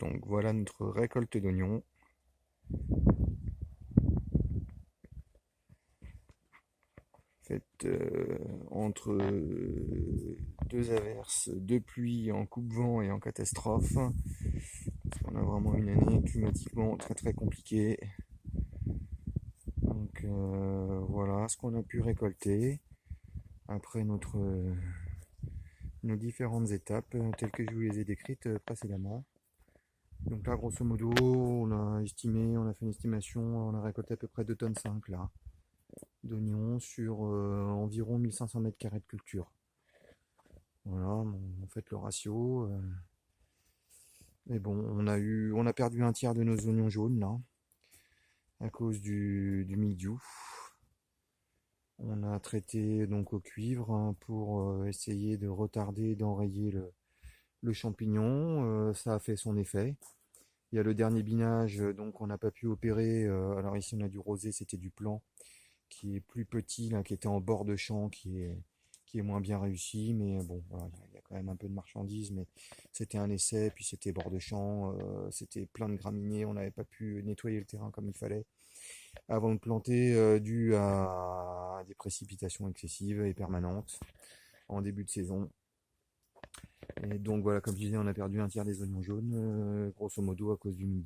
Donc voilà notre récolte d'oignons. Faite entre deux averses, deux pluies en coupe-vent et en catastrophe. Parce qu'on a vraiment une année climatiquement très très compliquée. Donc voilà ce qu'on a pu récolter après nos différentes étapes telles que je vous les ai décrites précédemment. Donc là, grosso modo, on a fait une estimation, on a récolté à peu près 2 tonnes 5 là, d'oignons sur environ 1500 mètres carrés de culture. Voilà, on fait le ratio. Mais bon, on a perdu un tiers de nos oignons jaunes là, à cause du mildiou. On a traité donc au cuivre hein, pour essayer de retarder, d'enrayer le champignon. Ça a fait son effet. Il y a le dernier binage, donc on n'a pas pu opérer. Alors ici on a du rosé, c'était du plan qui est plus petit, là, qui était en bord de champ, qui est moins bien réussi. Mais bon, voilà, il y a quand même un peu de marchandises, mais c'était un essai, puis c'était bord de champ, c'était plein de graminées, on n'avait pas pu nettoyer le terrain comme il fallait avant de planter, dû à des précipitations excessives et permanentes en début de saison. Et donc voilà, comme je disais, on a perdu un tiers des oignons jaunes, grosso modo à cause du mildiou.